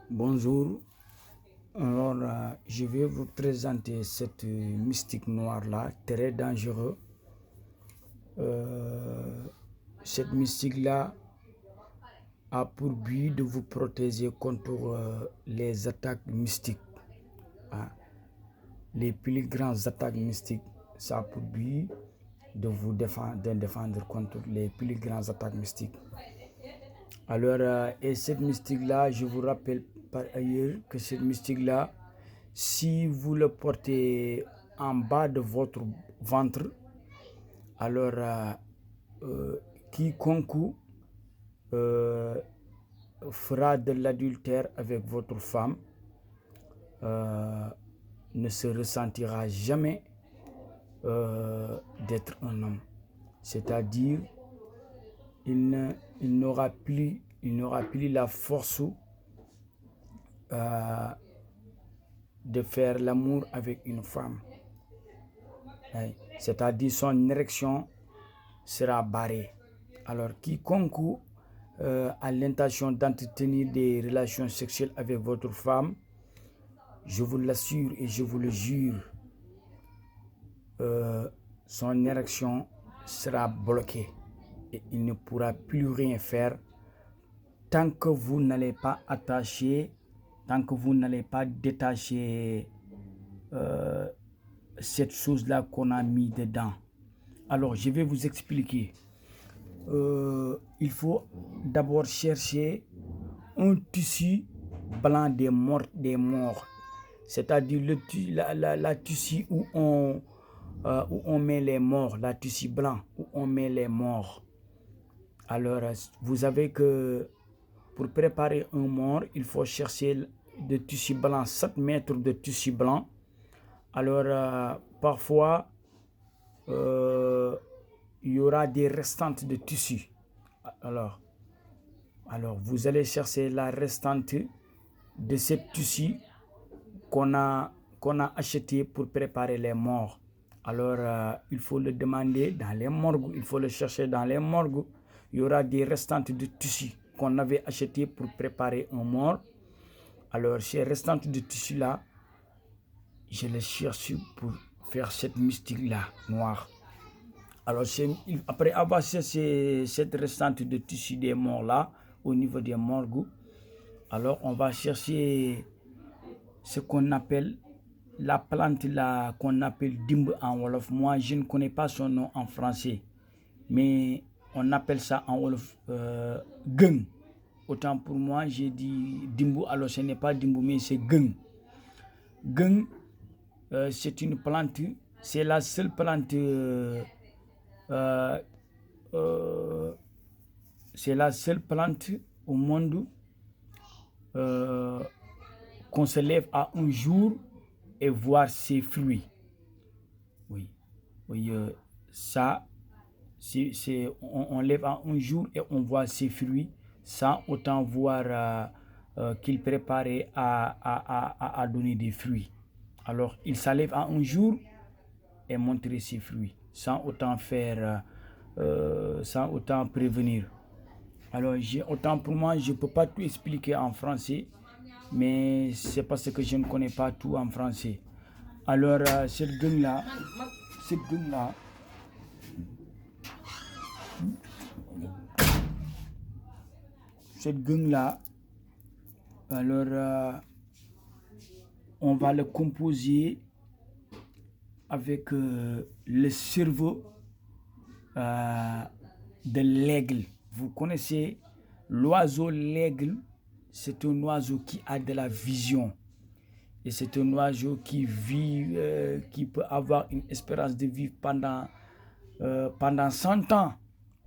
Bonjour, alors je vais vous présenter cette mystique noire-là, très dangereux. Cette mystique-là a pour but de vous protéger contre les attaques mystiques. Les plus grandes attaques mystiques, ça a pour but de vous défendre contre les plus grandes attaques mystiques. Alors, et cette mystique-là, je vous rappelle par ailleurs que cette mystique-là, si vous le portez en bas de votre ventre, alors quiconque fera de l'adultère avec votre femme ne se ressentira jamais d'être un homme. C'est-à-dire, il n'aura plus la force de faire l'amour avec une femme. C'est-à-dire son érection sera barrée. Alors quiconque a l'intention d'entretenir des relations sexuelles avec votre femme, je vous l'assure et je vous le jure, son érection sera bloquée et il ne pourra plus rien faire tant que vous n'allez pas attacher, tant que vous n'allez pas détacher cette chose-là qu'on a mis dedans. Alors, je vais vous expliquer. Il faut d'abord chercher un tissu blanc des morts. C'est-à-dire la tissu où on met les morts, la tissu blanc où on met les morts. Alors, vous savez que pour préparer un mort, il faut chercher de tissu blanc, 7 mètres de tissu blanc. Alors, parfois, il y aura des restantes de tissu. Alors, vous allez chercher la restante de ce tissu qu'on a acheté pour préparer les morts. Alors, il faut le demander dans les morgues, il faut le chercher dans les morgues. Il y aura des restantes de tissu qu'on avait acheté pour préparer un mort. Alors, ces restantes de tissu-là, je les cherche pour faire cette mystique-là, noire. Alors, après avoir cherché cette restante de tissu des morts-là, au niveau des morgues, alors on va chercher ce qu'on appelle la plante là qu'on appelle dimbe en wolof. Moi, je ne connais pas son nom en français, mais on appelle ça en wolof gung. Autant pour moi, j'ai dit dimbu, alors ce n'est pas dimbu, mais c'est gung. Gung, c'est une plante, c'est la seule plante, c'est la seule plante au monde qu'on se lève à un jour et voir ses fruits. Oui, ça, on lève à un jour et on voit ses fruits sans autant voir qu'il préparait à donner des fruits. Alors, il s'enlève à un jour et montrer ses fruits sans autant faire, sans autant prévenir. Alors, autant pour moi, je ne peux pas tout expliquer en français, mais c'est parce que je ne connais pas tout en français. Alors, cette gung-là, alors, on va le composer avec le cerveau de l'aigle. Vous connaissez l'oiseau l'aigle, c'est un oiseau qui a de la vision. Et c'est un oiseau qui vit, qui peut avoir une espérance de vie pendant 100 ans.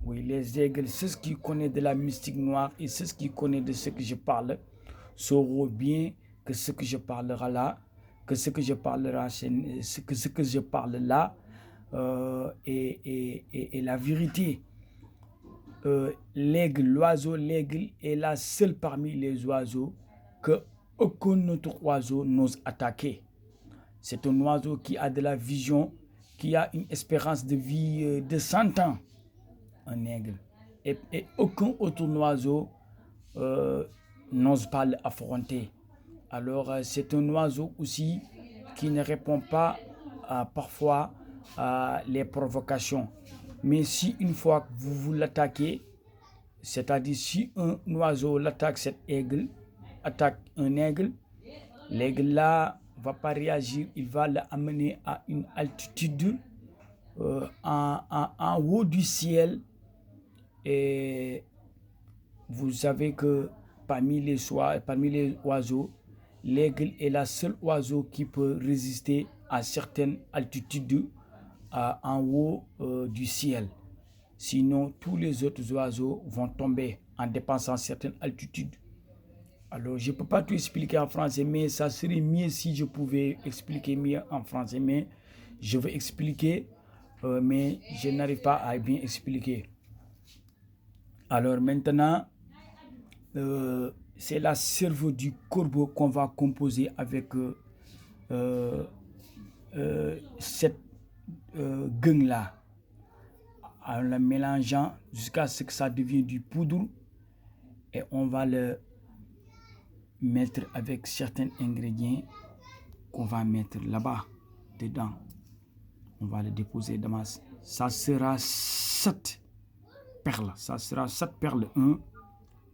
Oui, les aigles, c'est ce qui connaît de la mystique noire et c'est ce qui connaît de ce que je parle, sauront bien que ce que je parlerai là, que ce que je parlerai, ce que je parle là est la vérité. L'aigle, l'oiseau l'aigle est la seule parmi les oiseaux que aucun autre oiseau n'ose attaquer. C'est un oiseau qui a de la vision, qui a une espérance de vie de 100 ans. Un aigle. Et aucun autre oiseau n'ose pas l'affronter. Alors, c'est un oiseau aussi qui ne répond pas parfois à les provocations. Mais si une fois que vous l'attaquez, c'est-à-dire si un oiseau l'attaque, cet aigle, attaque un aigle, l'aigle là va pas réagir, il va l'amener à une altitude en haut du ciel. Et vous savez que parmi les oiseaux, l'aigle est le seul oiseau qui peut résister à certaines altitudes en haut du ciel. Sinon, tous les autres oiseaux vont tomber en dépassant certaines altitudes. Alors, je ne peux pas tout expliquer en français, mais ça serait mieux si je pouvais expliquer mieux en français. Mais je veux expliquer, mais je n'arrive pas à bien expliquer. Alors maintenant, c'est la cerveau du corbeau qu'on va composer avec cette gueule-là, en le mélangeant jusqu'à ce que ça devienne du poudre, et on va le mettre avec certains ingrédients qu'on va mettre là-bas, dedans. On va le déposer dans ça sera 7 perles. Ça sera 7 perles. 1,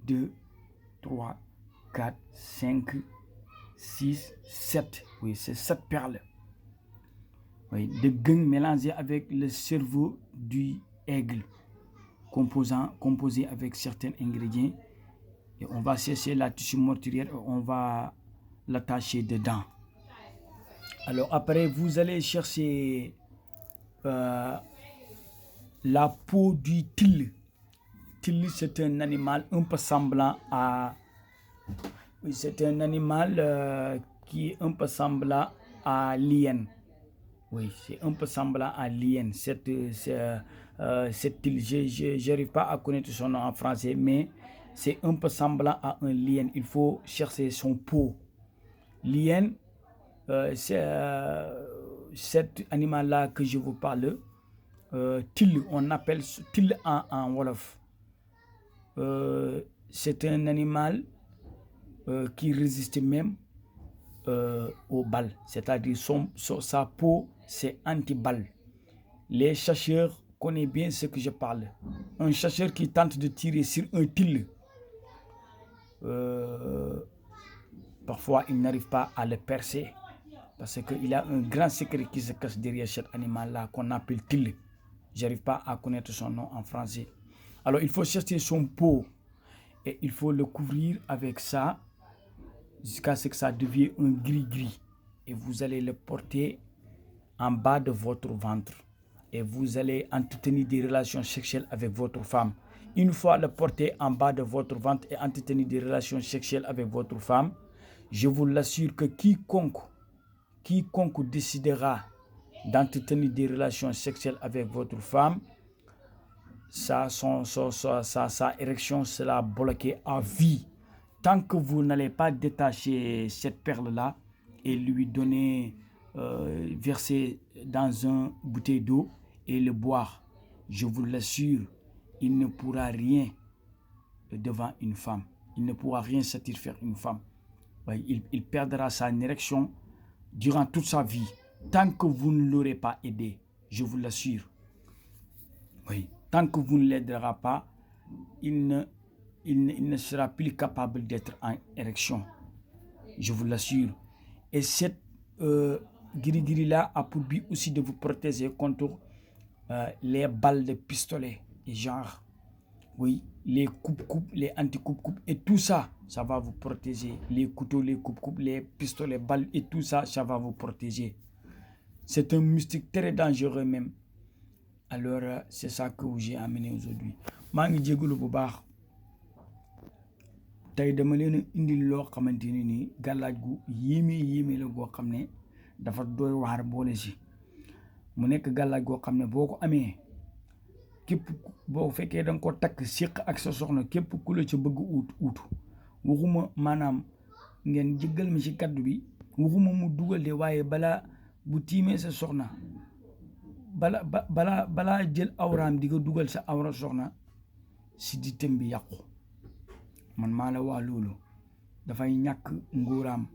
2, 3, 4, 5, 6, 7. Oui, c'est 7 perles. Oui, de gueule mélangé avec le cerveau du aigle, composé avec certains ingrédients. Et on va chercher la tissu mortuaire et on va l'attacher dedans. Alors après, vous allez chercher la peau du til. Til, c'est un animal un peu semblant à... C'est un animal qui est un peu semblant à l'hyène. Oui, c'est un peu semblant à l'hyène. Cette til, je n'arrive pas à connaître son nom en français, mais c'est un peu semblant à un lion. Il faut chercher son peau. Lion, c'est cet animal-là que je vous parle. Til, on appelle til en Wolof. C'est un animal qui résiste même aux balles. C'est-à-dire sa peau, c'est anti-balle. Les chasseurs connaissent bien ce que je parle. Un chasseur qui tente de tirer sur un til, parfois il n'arrive pas à le percer parce qu'il a un grand secret qui se cache derrière cet animal-là qu'on appelle til. Je n'arrive pas à connaître son nom en français. Alors il faut chercher son peau et il faut le couvrir avec ça jusqu'à ce que ça devienne un gris-gris. Et vous allez le porter en bas de votre ventre. Et vous allez entretenir des relations sexuelles avec votre femme. Une fois le porté en bas de votre ventre et entretenir des relations sexuelles avec votre femme, je vous l'assure que quiconque décidera d'entretenir des relations sexuelles avec votre femme, sa érection sera bloquée à vie. Tant que vous n'allez pas détacher cette perle-là et lui donner, verser dans une bouteille d'eau et le boire, je vous l'assure, il ne pourra rien devant une femme. Il ne pourra rien satisfaire une femme. Il perdra sa érection durant toute sa vie. Tant que vous ne l'aurez pas aidé, je vous l'assure. Oui. Tant que vous ne l'aiderez pas, il ne sera plus capable d'être en érection. Je vous l'assure. Et cette guiri-guiri-là a pour but aussi de vous protéger contre les balles de pistolet, genre, oui, les coupe-coupe, les anti-coupe-coupe et tout ça, ça va vous protéger. Les couteaux, les coupe-coupe, les pistolets, balles et tout ça, ça va vous protéger. C'est un mystique très dangereux même. Alors, c'est ça que j'ai amené aujourd'hui. maa ngi jégalu bu baax tey dama leen indil loo xamante ni nii gàllaaj gu yéeme la goo xam ne dafa doy waar boole si mu nekk gàllaaj goo xam ne boo ko amee képp boo fekkee da nga ko takk séq ak sa soxna képp ku la ca bëgg uutu waxuma maanaam ngeen jéggal mi ci kaddu bi waxuma mu dugal de waaye balaa bu tiimee sa soxna balaa jël awraam di ko dugal sa awra soxna si di tëm bi yàqu man maa la wax loolu dafay ñàkk ngóoraam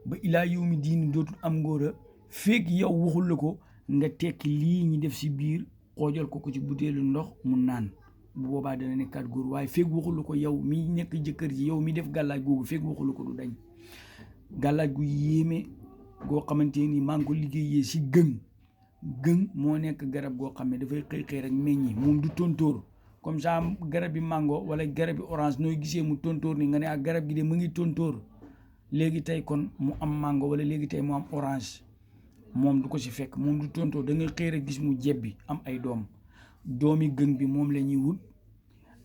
ba ilaa yow mi diini dootul am ngóora feeg yow waxul la ko nga tekki lii ñi def si biir xoojal ko ci butéelu ndox mu naan bu boobaa dana nekkaat góor waaye feeg waxul la ko yow mi nekk jëkkër ji yow mi def gàllaaj googu feeg waxul la ko du dañ gàllaaj gu yéeme goo xamante ni maa ngi ko liggéeyee si gëng moo nekk garab goo xam ne dafay xëy rek meññi moom du tontóor comme ça garab bi mango wala garab bi orange nooy gisee mu tontóor ni nga ne ak garab gi de mu ngi tontóor léegi tey kon mu am mango wala léegi tey mu am orange moom du ko si fekk moom du tontóor da ngay xëy rek gis mu jebbi am ay doomi gëng bi moom la ñuy wut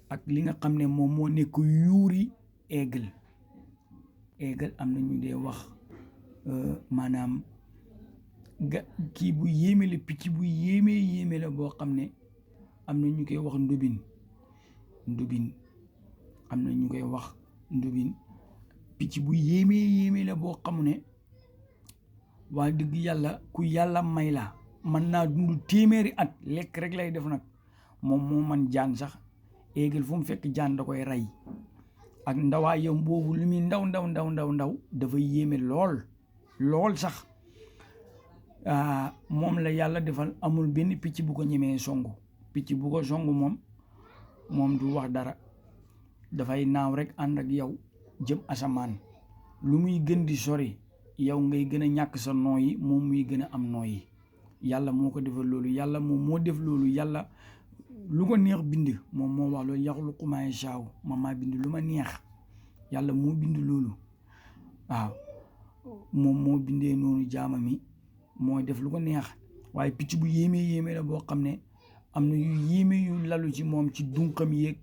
ak li nga xam ne moom moo nekk yuuri aigle am na ñu dee wax maanaam kii bu yéeme la picc bu yéeme la boo xam ne am na ñu koy wax ndubin am na ñu koy wax ndubin picc bu yéeme la boo xam ne waa dëgg yàlla ku yàlla may la mën naa dund téeméeri at lekk rek lay def nag moom moo man jaan sax éegal fu mu fekk jaan da koy rey ak ndawaayam boobu lu muy ndaw dafa yéeme lool sax moom la yàlla defal amul benn picc bu ko ñemee songu picc bu ko songu moom du wax dara dafay naaw rek ànd ak yow jëm asamaan lu muy gën di sori yow ngay gën a ñàkk sa nooyi moom muy gën a am nooyi yàlla moo ko defal loolu yàlla moom moo def loolu yàlla lu ko neex bind moom moo wax loolu yaxluqu maa yashaa'u maa bind lu ma neex yàlla moo bind loolu waaw moom moo bindee noonu jaama mi moo def lu ko neex waaye picc bu yéeme la boo xam ne am na yu yéeme yu lalu ci moom ci dunqam yéeg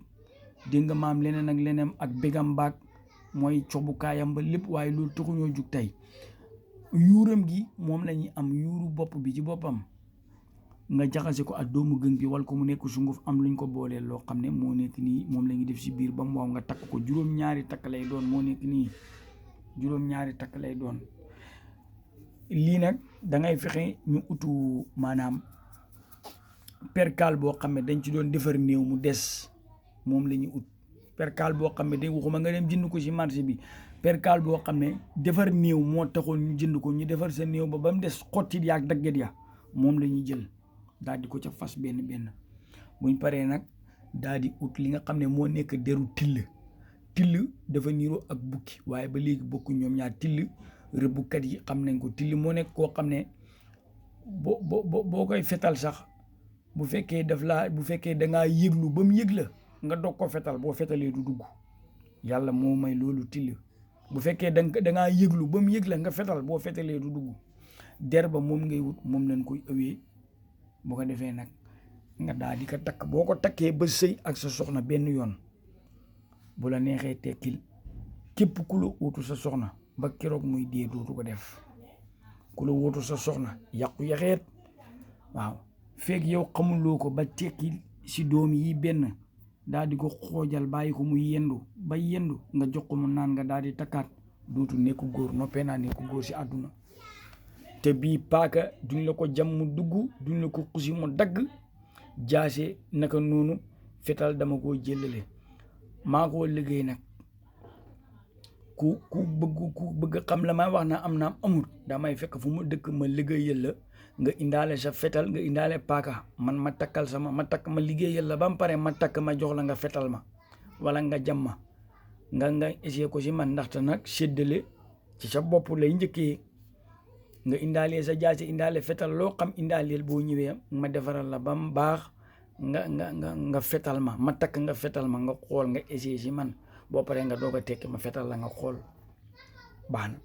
dégg nga maam leneen ak bégam baag mooy cobukaayam ba lépp waaye loolu taxuñoo jug tey yuuram gi moom la ñuy am yuuru bopp bi ci boppam nga jaxase ko ak doomu gëng bi wal ko mu nekk sunguf am luñ ko booleel loo xam ne moo nekk nii moom la ñuy def si biir ba mu waaw nga takk ko juróom-ñaari takk lay doon moo nekk nii juróom-ñaari takk lay doon lii nag da ngay fexe ñu utu maanaam perkaal boo xam ne dañ ci doon defar néew mu des moom la ñuy ut perkaal boo xam ne dañ waxuma nga dem jënd ko ci marché bi perkaal boo xam ne defar néew moo taxoon ñu jënd ko ñu defar sa néew ba mu des xottit yaak dagget ya moom la ñuy jël daal di ko ca fas benn buñ paree nag daal di ut li nga xam ne moo nekk deru till dafa niroo ak bukki waaye ba léegi bokku ñoom ñaar till rëbbukat yi xam nañ ko till moo nekk koo xam ne boo koy fetal sax bu fekkee dangaa yëglu ba mu yëg la nga dog ko fetal boo fetalee du dugg yàlla moo may loolu till bu fekkee dangaa yëglu ba mu yëg la nga fetal boo fetalee du dugg der ba moom ngay wut moom lañ koy ëwee boo ko defee nag nga daal di ko takk boo ko takkee ba sëy ak sa soxna benn yoon bu la neexee tekkil képp ku la uutu sa soxna ba keroog muy dee dootu ko def ku la uutu sa soxna yàqu yaxeet waaw feeg yow xamuloo ko ba tekkil si doom yi benn daal di ko xoojal bàyyi ko mu yendu nga jox ko mu naan nga daal di takkaat dootu nekk góor noppee naa nekk góor si àdduna te bii paaka duñ la ko jam mu dugg duñ la ko xusi mu dagg jaase naka noonu fetal dama koo jëlale maa koo liggéey nag ku bëgg xam la may wax naa am naam amul damay fekk fu mu dëkk ma liggéeyal la nga indaale sa fetal nga indaale paaka man ma takkal ma liggéeyal la ba mu pare ma takk ma jox la nga fetal ma wala nga jam ma nga essayé ko si man ndaxte nag séddale ci sa bopp lay njëkkee nga indaale sa jaase indaale fetal loo xam indaaleel boo ñëwee ma defaral la ba mu baax nga fetal ma takk nga fetal ma nga xool nga essayé si man boo paree nga doog a tekki ma fetal la nga xool baax na